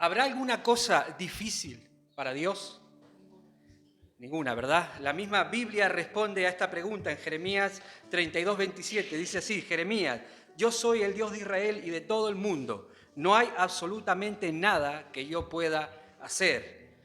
¿Habrá alguna cosa difícil para Dios? Ninguna, ¿verdad? La misma Biblia responde a esta pregunta en Jeremías 32:27. Dice así: Jeremías, yo soy el Dios de Israel y de todo el mundo. No hay absolutamente nada que yo pueda hacer.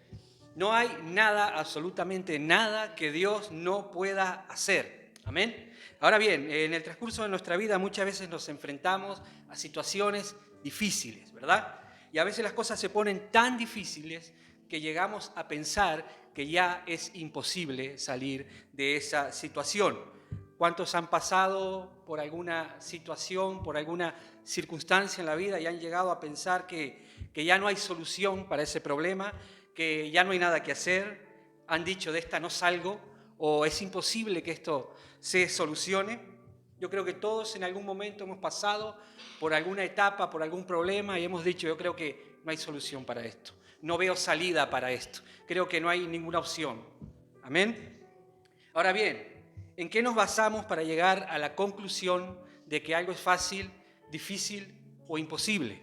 No hay nada, absolutamente nada que Dios no pueda hacer. Amén. Ahora bien, en el transcurso de nuestra vida muchas veces nos enfrentamos a situaciones difíciles, ¿verdad? Y a veces las cosas se ponen tan difíciles que llegamos a pensar que ya es imposible salir de esa situación. ¿Cuántos han pasado por alguna situación, por alguna circunstancia en la vida y han llegado a pensar que ya no hay solución para ese problema, que ya no hay nada que hacer? Han dicho, de esta no salgo, o es imposible que esto se solucione. Yo creo que todos en algún momento hemos pasado por alguna etapa, por algún problema y hemos dicho, yo creo que no hay solución para esto, no veo salida para esto, creo que no hay ninguna opción. Amén. Ahora bien, ¿en qué nos basamos para llegar a la conclusión de que algo es fácil, difícil o imposible?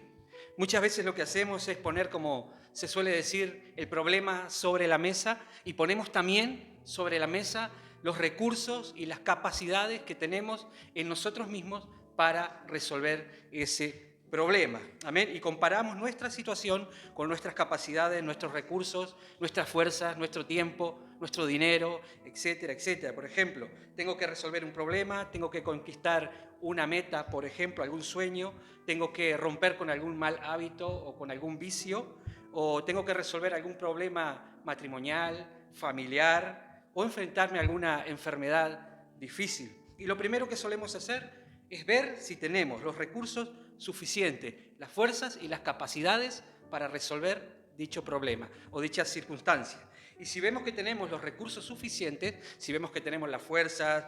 Muchas veces lo que hacemos es poner, como se suele decir, el problema sobre la mesa y ponemos también sobre la mesa los recursos y las capacidades que tenemos en nosotros mismos para resolver ese problema. Amén. Y comparamos nuestra situación con nuestras capacidades, nuestros recursos, nuestras fuerzas, nuestro tiempo, nuestro dinero, etcétera, etcétera. Por ejemplo, tengo que resolver un problema, tengo que conquistar una meta, por ejemplo, algún sueño, tengo que romper con algún mal hábito o con algún vicio, o tengo que resolver algún problema matrimonial, familiar, o enfrentarme a alguna enfermedad difícil. Y lo primero que solemos hacer es ver si tenemos los recursos suficientes, las fuerzas y las capacidades para resolver dicho problema o dicha circunstancia. Y si vemos que tenemos los recursos suficientes, si vemos que tenemos las fuerzas,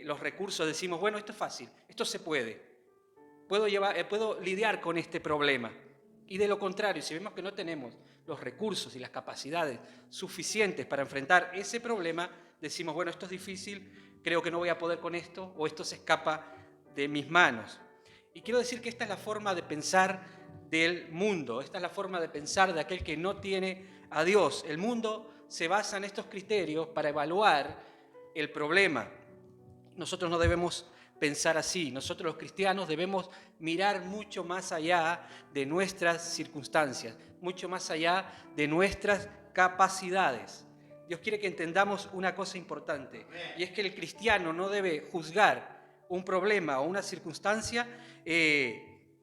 los recursos, decimos, bueno, esto es fácil, esto se puede, puedo lidiar con este problema. Y de lo contrario, si vemos que no tenemos los recursos y las capacidades suficientes para enfrentar ese problema, decimos, bueno, esto es difícil, creo que no voy a poder con esto, o esto se escapa de mis manos. Y quiero decir que esta es la forma de pensar del mundo, esta es la forma de pensar de aquel que no tiene a Dios. El mundo se basa en estos criterios para evaluar el problema. Nosotros no debemos pensar así. Nosotros los cristianos debemos mirar mucho más allá de nuestras circunstancias, mucho más allá de nuestras capacidades. Dios quiere que entendamos una cosa importante, y es que el cristiano no debe juzgar un problema o una circunstancia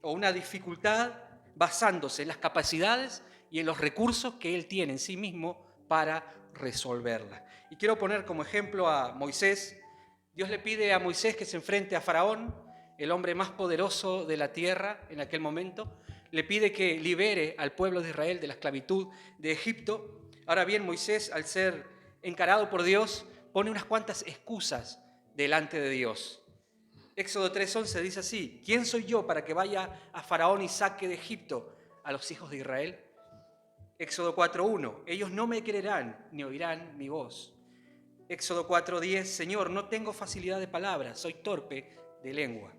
o una dificultad basándose en las capacidades y en los recursos que él tiene en sí mismo para resolverla. Y quiero poner como ejemplo a Moisés. Dios le pide a Moisés que se enfrente a Faraón, el hombre más poderoso de la tierra en aquel momento. Le pide que libere al pueblo de Israel de la esclavitud de Egipto. Ahora bien, Moisés, al ser encarado por Dios, pone unas cuantas excusas delante de Dios. Éxodo 3:11 dice así: ¿quién soy yo para que vaya a Faraón y saque de Egipto a los hijos de Israel? Éxodo 4:1, ellos no me creerán ni oirán mi voz. Éxodo 4:10, Señor, no tengo facilidad de palabras, soy torpe de lengua.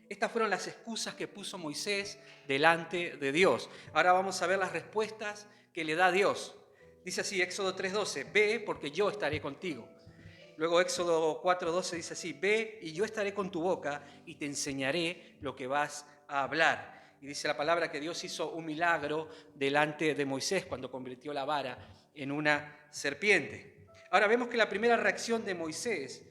Estas fueron las excusas que puso Moisés delante de Dios. Ahora vamos a ver las respuestas que le da Dios. Dice así, Éxodo 3:12, ve porque yo estaré contigo. Luego Éxodo 4:12 dice así, ve y yo estaré con tu boca y te enseñaré lo que vas a hablar. Y dice la palabra que Dios hizo un milagro delante de Moisés cuando convirtió la vara en una serpiente. Ahora vemos que la primera reacción de Moisés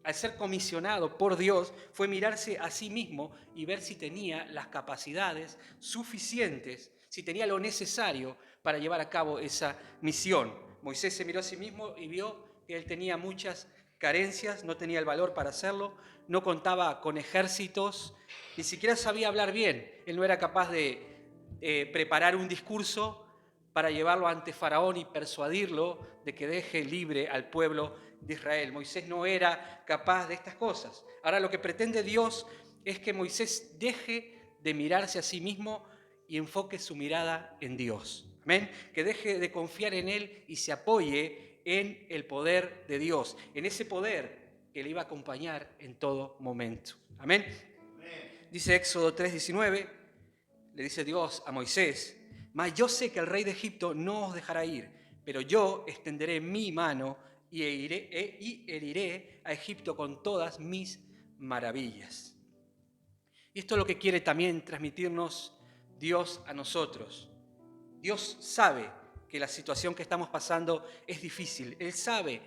al ser comisionado por Dios fue mirarse a sí mismo y ver si tenía las capacidades suficientes, si tenía lo necesario para llevar a cabo esa misión. Moisés se miró a sí mismo y vio que él tenía muchas carencias, no tenía el valor para hacerlo, no contaba con ejércitos, ni siquiera sabía hablar bien. Él no era capaz de preparar un discurso para llevarlo ante Faraón y persuadirlo de que deje libre al pueblo de Israel. Moisés no era capaz de estas cosas. Ahora lo que pretende Dios es que Moisés deje de mirarse a sí mismo y enfoque su mirada en Dios. Amén. Que deje de confiar en Él y se apoye en el poder de Dios, en ese poder que le iba a acompañar en todo momento. Amén. Dice Éxodo 3:19, le dice Dios a Moisés, Mas yo sé que el rey de Egipto no os dejará ir, pero yo extenderé mi mano y heriré a Egipto con todas mis maravillas. Y esto es lo que quiere también transmitirnos Dios a nosotros. Dios sabe que la situación que estamos pasando es difícil. Él sabe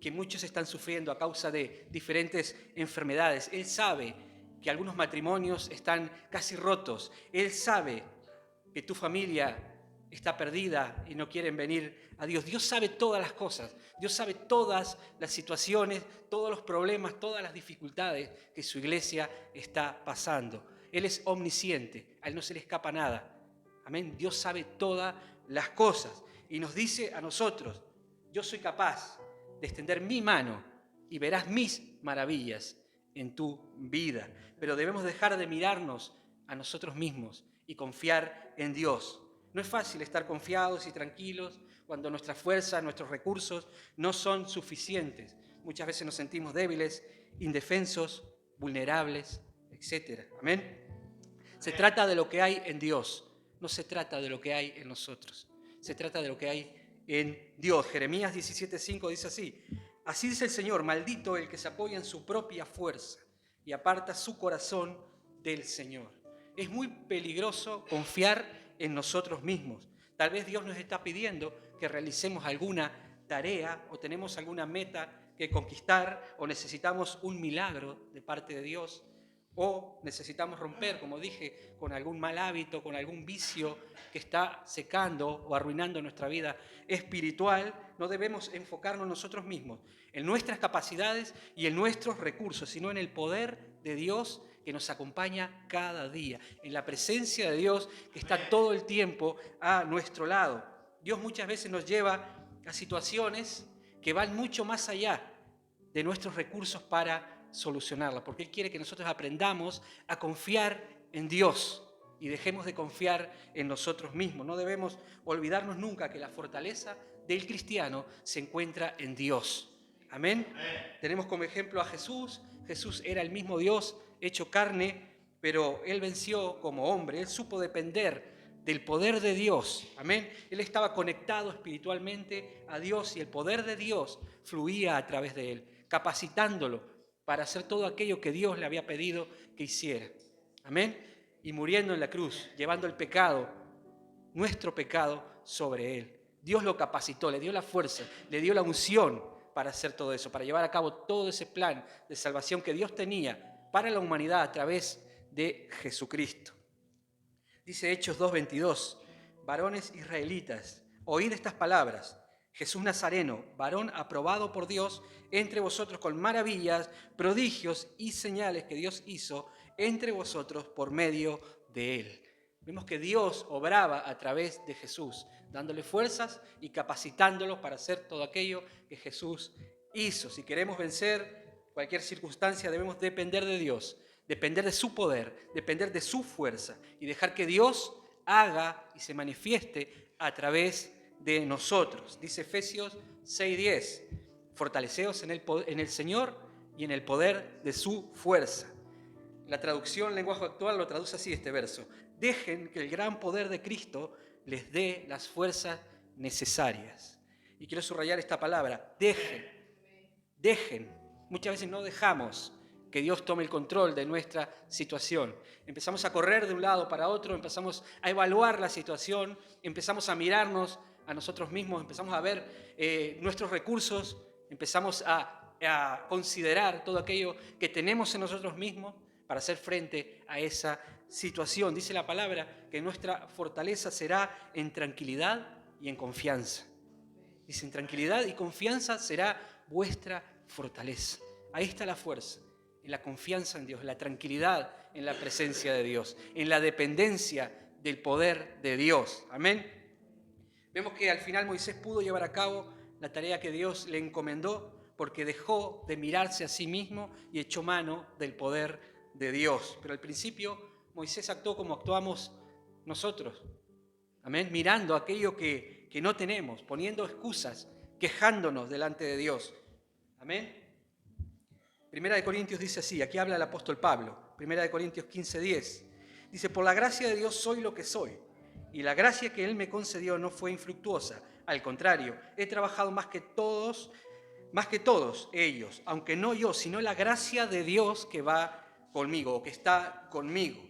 que muchos están sufriendo a causa de diferentes enfermedades. Él sabe que algunos matrimonios están casi rotos. Él sabe que tu familia está perdida y no quieren venir a Dios. Dios sabe todas las cosas. Dios sabe todas las situaciones, todos los problemas, todas las dificultades que su iglesia está pasando. Él es omnisciente, a Él no se le escapa nada. Amén. Dios sabe todas las cosas y nos dice a nosotros: yo soy capaz de extender mi mano y verás mis maravillas en tu vida. Pero debemos dejar de mirarnos a nosotros mismos y confiar en Dios. No es fácil estar confiados y tranquilos cuando nuestras fuerzas, nuestros recursos no son suficientes. Muchas veces nos sentimos débiles, indefensos, vulnerables, etc. Amén. Se trata de lo que hay en Dios, no se trata de lo que hay en nosotros. Se trata de lo que hay en Dios. Jeremías 17:5 dice así: así dice el Señor, maldito el que se apoya en su propia fuerza y aparta su corazón del Señor. Es muy peligroso confiar en nosotros mismos. Tal vez Dios nos está pidiendo que realicemos alguna tarea o tenemos alguna meta que conquistar o necesitamos un milagro de parte de Dios. O necesitamos romper, como dije, con algún mal hábito, con algún vicio que está secando o arruinando nuestra vida espiritual. No debemos enfocarnos nosotros mismos en nuestras capacidades y en nuestros recursos, sino en el poder de Dios que nos acompaña cada día, en la presencia de Dios que está todo el tiempo a nuestro lado. Dios muchas veces nos lleva a situaciones que van mucho más allá de nuestros recursos para solucionarla, porque Él quiere que nosotros aprendamos a confiar en Dios y dejemos de confiar en nosotros mismos. No debemos olvidarnos nunca que la fortaleza del cristiano se encuentra en Dios. Amén. Tenemos como ejemplo a Jesús. Jesús era el mismo Dios hecho carne, pero Él venció como hombre. Él supo depender del poder de Dios. Amén. Él estaba conectado espiritualmente a Dios y el poder de Dios fluía a través de Él, capacitándolo para hacer todo aquello que Dios le había pedido que hiciera. Amén. Y muriendo en la cruz, llevando el pecado, nuestro pecado, sobre Él. Dios lo capacitó, le dio la fuerza, le dio la unción para hacer todo eso, para llevar a cabo todo ese plan de salvación que Dios tenía para la humanidad a través de Jesucristo. Dice Hechos 2:22, varones israelitas, oíd estas palabras: Jesús Nazareno, varón aprobado por Dios entre vosotros con maravillas, prodigios y señales que Dios hizo entre vosotros por medio de Él. Vemos que Dios obraba a través de Jesús, dándole fuerzas y capacitándolos para hacer todo aquello que Jesús hizo. Si queremos vencer cualquier circunstancia, debemos depender de Dios, depender de su poder, depender de su fuerza y dejar que Dios haga y se manifieste a través de nosotros. Dice Efesios 6:10, fortaleceos en el Señor y en el poder de su fuerza. La traducción lenguaje actual lo traduce así este verso: dejen que el gran poder de Cristo les dé las fuerzas necesarias. Y quiero subrayar esta palabra: dejen. Muchas veces no dejamos que Dios tome el control de nuestra situación. Empezamos a correr de un lado para otro, empezamos a evaluar la situación, empezamos a mirarnos a nosotros mismos, empezamos a ver nuestros recursos, empezamos a considerar todo aquello que tenemos en nosotros mismos para hacer frente a esa situación. Dice la palabra que nuestra fortaleza será en tranquilidad y en confianza. Dice: en tranquilidad y confianza será vuestra fortaleza. Ahí está la fuerza, en la confianza en Dios, en la tranquilidad en la presencia de Dios, en la dependencia del poder de Dios. Amén. Vemos que al final Moisés pudo llevar a cabo la tarea que Dios le encomendó porque dejó de mirarse a sí mismo y echó mano del poder de Dios. Pero al principio Moisés actuó como actuamos nosotros. Amén. Mirando aquello que no tenemos, poniendo excusas, quejándonos delante de Dios. Amén. Primera de Corintios dice así, aquí habla el apóstol Pablo, Primera de Corintios 15:10. Dice: por la gracia de Dios soy lo que soy, y la gracia que Él me concedió no fue infructuosa. Al contrario, he trabajado más que todos ellos, aunque no yo, sino la gracia de Dios que va conmigo o que está conmigo.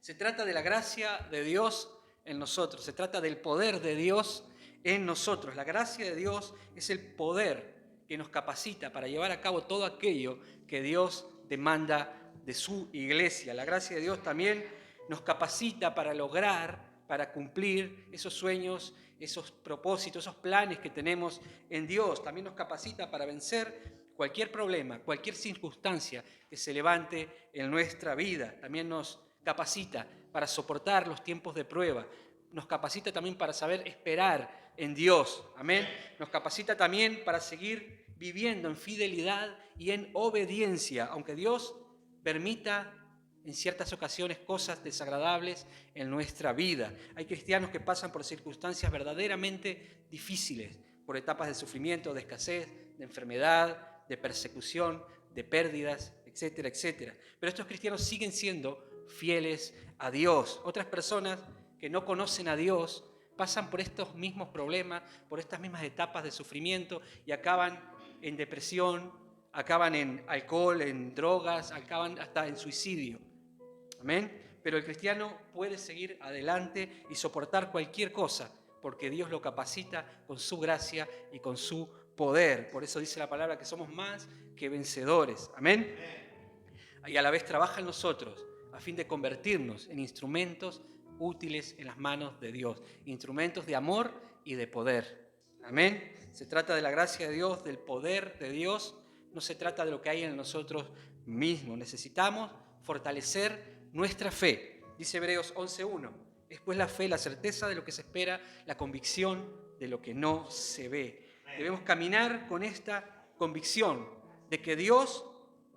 Se trata de la gracia de Dios en nosotros, se trata del poder de Dios en nosotros. La gracia de Dios es el poder que nos capacita para llevar a cabo todo aquello que Dios demanda de su iglesia. La gracia de Dios también nos capacita para lograr, para cumplir esos sueños, esos propósitos, esos planes que tenemos en Dios. También nos capacita para vencer cualquier problema, cualquier circunstancia que se levante en nuestra vida. También nos capacita para soportar los tiempos de prueba. Nos capacita también para saber esperar en Dios. Amén. Nos capacita también para seguir viviendo en fidelidad y en obediencia, aunque Dios permita en ciertas ocasiones cosas desagradables en nuestra vida. Hay cristianos que pasan por circunstancias verdaderamente difíciles, por etapas de sufrimiento, de escasez, de enfermedad, de persecución, de pérdidas, etcétera, etcétera. Pero estos cristianos siguen siendo fieles a Dios. Otras personas que no conocen a Dios pasan por estos mismos problemas, por estas mismas etapas de sufrimiento y acaban en depresión, acaban en alcohol, en drogas, acaban hasta en suicidio. Amén. Pero el cristiano puede seguir adelante y soportar cualquier cosa, porque Dios lo capacita con su gracia y con su poder. Por eso dice la palabra que somos más que vencedores. Amén. Y a la vez trabaja en nosotros a fin de convertirnos en instrumentos útiles en las manos de Dios, instrumentos de amor y de poder. Amén. Se trata de la gracia de Dios, del poder de Dios, no se trata de lo que hay en nosotros mismos. Necesitamos fortalecer nuestra fe. Dice Hebreos 11:1, es pues la fe, la certeza de lo que se espera, la convicción de lo que no se ve. Debemos caminar con esta convicción de que Dios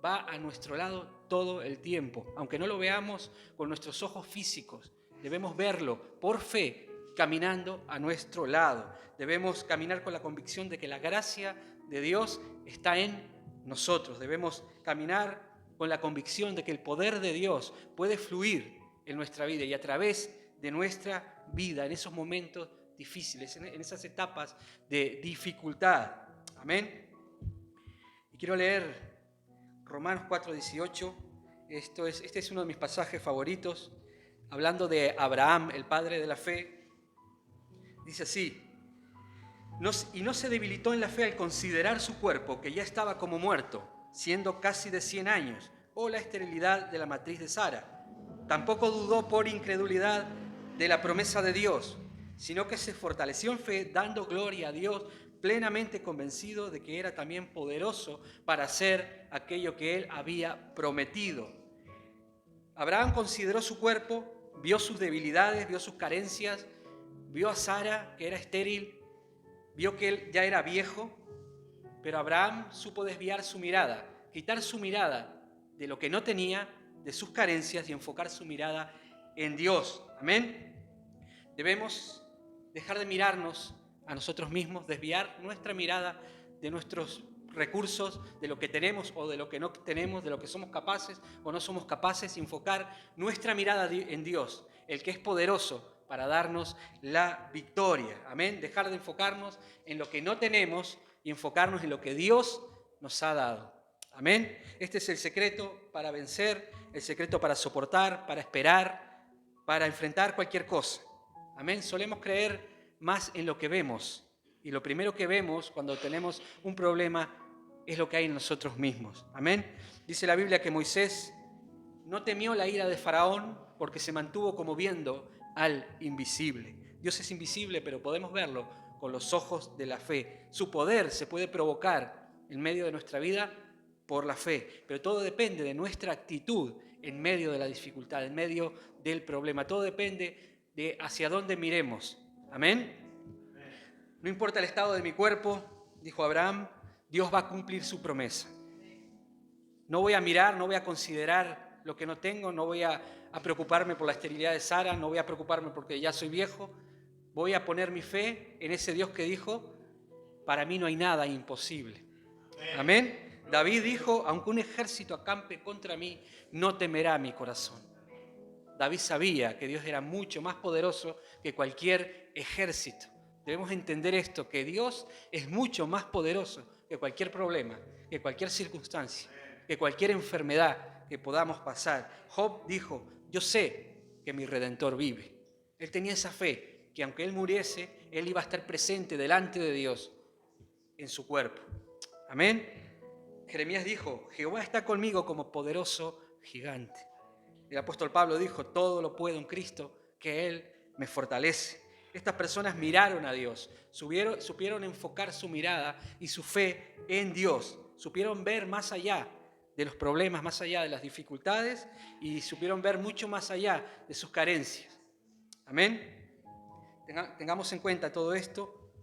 va a nuestro lado todo el tiempo, aunque no lo veamos con nuestros ojos físicos. Debemos verlo por fe, caminando a nuestro lado. Debemos caminar con la convicción de que la gracia de Dios está en nosotros. Debemos caminar con la convicción de que el poder de Dios puede fluir en nuestra vida y a través de nuestra vida en esos momentos difíciles, en esas etapas de dificultad. Amén. Y quiero leer Romanos 4:18. Este es uno de mis pasajes favoritos, hablando de Abraham, el padre de la fe. Dice así: y no se debilitó en la fe al considerar su cuerpo, que ya estaba como muerto, siendo casi de 100 años, o la esterilidad de la matriz de Sara. Tampoco dudó por incredulidad de la promesa de Dios, sino que se fortaleció en fe, dando gloria a Dios, plenamente convencido de que era también poderoso para hacer aquello que él había prometido. Abraham consideró su cuerpo, vio sus debilidades, vio sus carencias, vio a Sara, que era estéril, vio que él ya era viejo, pero Abraham supo desviar su mirada, quitar su mirada de lo que no tenía, de sus carencias, y enfocar su mirada en Dios. Amén. Debemos dejar de mirarnos a nosotros mismos, desviar nuestra mirada de nuestros recursos, de lo que tenemos o de lo que no tenemos, de lo que somos capaces o no somos capaces, y enfocar nuestra mirada en Dios, el que es poderoso para darnos la victoria. Amén. Dejar de enfocarnos en lo que no tenemos y enfocarnos en lo que Dios nos ha dado. Amén. Este es el secreto para vencer, el secreto para soportar, para esperar, para enfrentar cualquier cosa. Amén. Solemos creer más en lo que vemos, y lo primero que vemos cuando tenemos un problema es lo que hay en nosotros mismos. Amén. Dice la Biblia que Moisés no temió la ira de Faraón porque se mantuvo como viendo al invisible. Dios es invisible, pero podemos verlo con los ojos de la fe. Su poder se puede provocar en medio de nuestra vida por la fe, pero todo depende de nuestra actitud en medio de la dificultad, en medio del problema. Todo depende de hacia dónde miremos. Amén. No importa el estado de mi cuerpo, dijo Abraham, Dios va a cumplir su promesa. No voy a mirar, no voy a considerar lo que no tengo, no voy a preocuparme por la esterilidad de Sara, no voy a preocuparme porque ya soy viejo. Voy a poner mi fe en ese Dios que dijo, para mí no hay nada imposible. Amén. David dijo, aunque un ejército acampe contra mí, no temerá mi corazón. David sabía que Dios era mucho más poderoso que cualquier ejército. Debemos entender esto, que Dios es mucho más poderoso que cualquier problema, que cualquier circunstancia, que cualquier enfermedad que podamos pasar. Job dijo, yo sé que mi Redentor vive. Él tenía esa fe, que aunque él muriese, él iba a estar presente delante de Dios en su cuerpo. Amén. Jeremías dijo, Jehová está conmigo como poderoso gigante. El apóstol Pablo dijo, todo lo puedo en Cristo, que Él me fortalece. Estas personas miraron a Dios, supieron enfocar su mirada y su fe en Dios, supieron ver más allá de los problemas, más allá de las dificultades y supieron ver mucho más allá de sus carencias. Amén. Tengamos en cuenta todo esto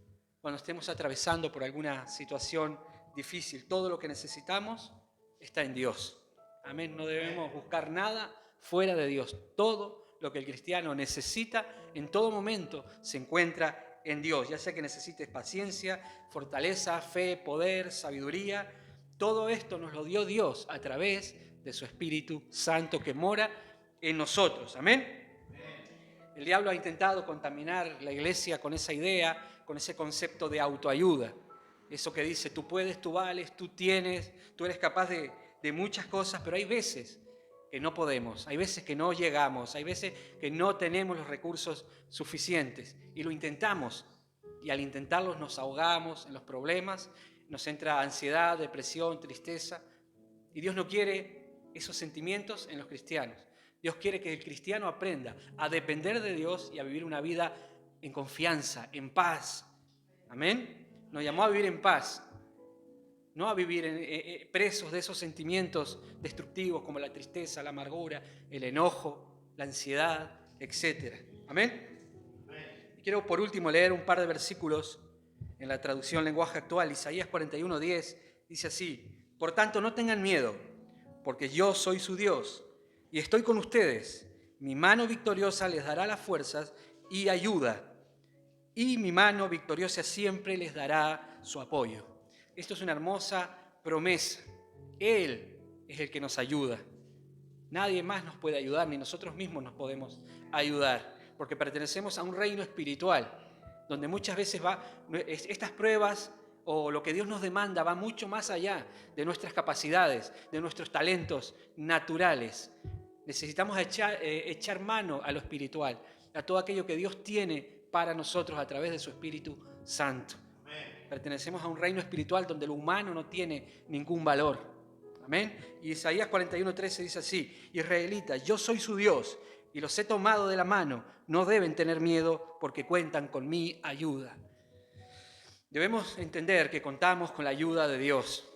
cuando estemos atravesando por alguna situación difícil. Todo lo que necesitamos está en Dios. Amén. No debemos buscar nada fuera de Dios. Todo lo que el cristiano necesita en todo momento se encuentra en Dios. Ya sea que necesites paciencia, fortaleza, fe, poder, sabiduría. Todo esto nos lo dio Dios a través de su Espíritu Santo que mora en nosotros. Amén. El diablo ha intentado contaminar la iglesia con esa idea, con ese concepto de autoayuda. Eso que dice, tú puedes, tú vales, tú tienes, tú eres capaz de muchas cosas, pero hay veces que no podemos, hay veces que no llegamos, hay veces que no tenemos los recursos suficientes y lo intentamos. Y al intentarlos nos ahogamos en los problemas, nos entra ansiedad, depresión, tristeza. Y Dios no quiere esos sentimientos en los cristianos. Dios quiere que el cristiano aprenda a depender de Dios y a vivir una vida en confianza, en paz. Amén. Nos llamó a vivir en paz, no a vivir presos de esos sentimientos destructivos como la tristeza, la amargura, el enojo, la ansiedad, etc. Amén. Y quiero por último leer un par de versículos en la traducción lenguaje actual. Isaías 41:10 dice así, por tanto no tengan miedo, porque yo soy su Dios y estoy con ustedes. Mi mano victoriosa les dará las fuerzas y ayuda, y mi mano victoriosa siempre les dará su apoyo. Esto es una hermosa promesa. Él es el que nos ayuda. Nadie más nos puede ayudar, ni nosotros mismos nos podemos ayudar, porque pertenecemos a un reino espiritual, donde muchas veces estas pruebas o lo que Dios nos demanda va mucho más allá de nuestras capacidades, de nuestros talentos naturales. Necesitamos echar mano a lo espiritual, a todo aquello que Dios tiene para nosotros a través de su Espíritu Santo. Pertenecemos a un reino espiritual donde lo humano no tiene ningún valor. Amén. Y Isaías 41:13 dice así, israelitas, yo soy su Dios y los he tomado de la mano, no deben tener miedo porque cuentan con mi ayuda. Debemos entender que contamos con la ayuda de Dios.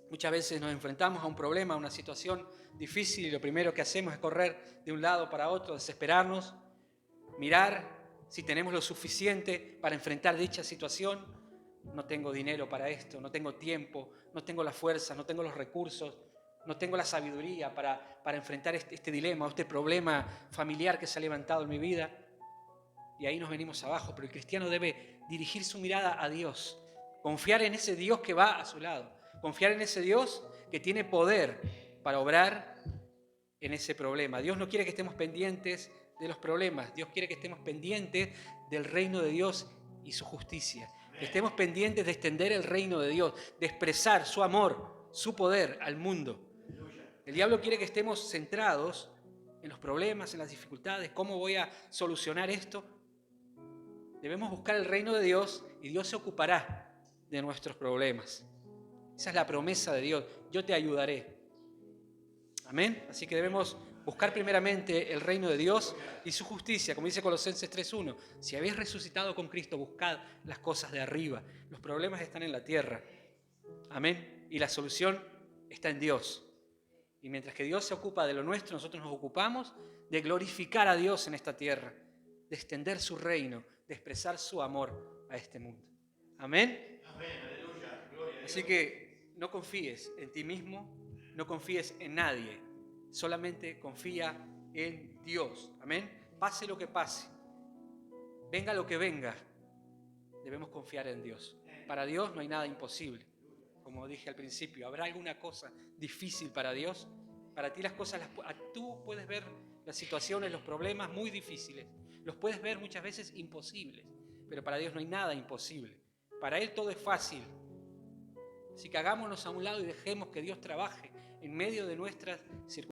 Muchas veces nos enfrentamos a un problema, a una situación difícil y lo primero que hacemos es correr de un lado para otro, desesperarnos, mirar si tenemos lo suficiente para enfrentar dicha situación. No tengo dinero para esto, no tengo tiempo, no tengo la fuerza, no tengo los recursos, no tengo la sabiduría para enfrentar este dilema o este problema familiar que se ha levantado en mi vida. Y ahí nos venimos abajo, pero el cristiano debe dirigir su mirada a Dios, confiar en ese Dios que va a su lado, confiar en ese Dios que tiene poder para obrar en ese problema. Dios no quiere que estemos pendientes de los problemas, Dios quiere que estemos pendientes del reino de Dios y su justicia, que estemos pendientes de extender el reino de Dios, de expresar su amor, su poder al mundo. El diablo quiere que estemos centrados en los problemas, en las dificultades, cómo voy a solucionar esto. Debemos buscar el reino de Dios y Dios se ocupará de nuestros problemas. Esa es la promesa de Dios. Yo te ayudaré. Amén. Así que debemos buscar primeramente el reino de Dios y su justicia, como dice Colosenses 3:1. Si habéis resucitado con Cristo, buscad las cosas de arriba. Los problemas están en la tierra. Amén. Y la solución está en Dios. Y mientras que Dios se ocupa de lo nuestro, nosotros nos ocupamos de glorificar a Dios en esta tierra, de extender su reino, de expresar su amor a este mundo. Amén. Amén, aleluya, gloria a Dios. Así que no confíes en ti mismo, no confíes en nadie, solamente confía en Dios. Amén. Pase lo que pase, venga lo que venga, debemos confiar en Dios. Para Dios no hay nada imposible. Como dije al principio, ¿habrá alguna cosa difícil para Dios? Para ti las cosas, tú puedes ver las situaciones, los problemas muy difíciles. Los puedes ver muchas veces imposibles, pero para Dios no hay nada imposible. Para Él todo es fácil. Así que hagámonos a un lado y dejemos que Dios trabaje en medio de nuestras circunstancias.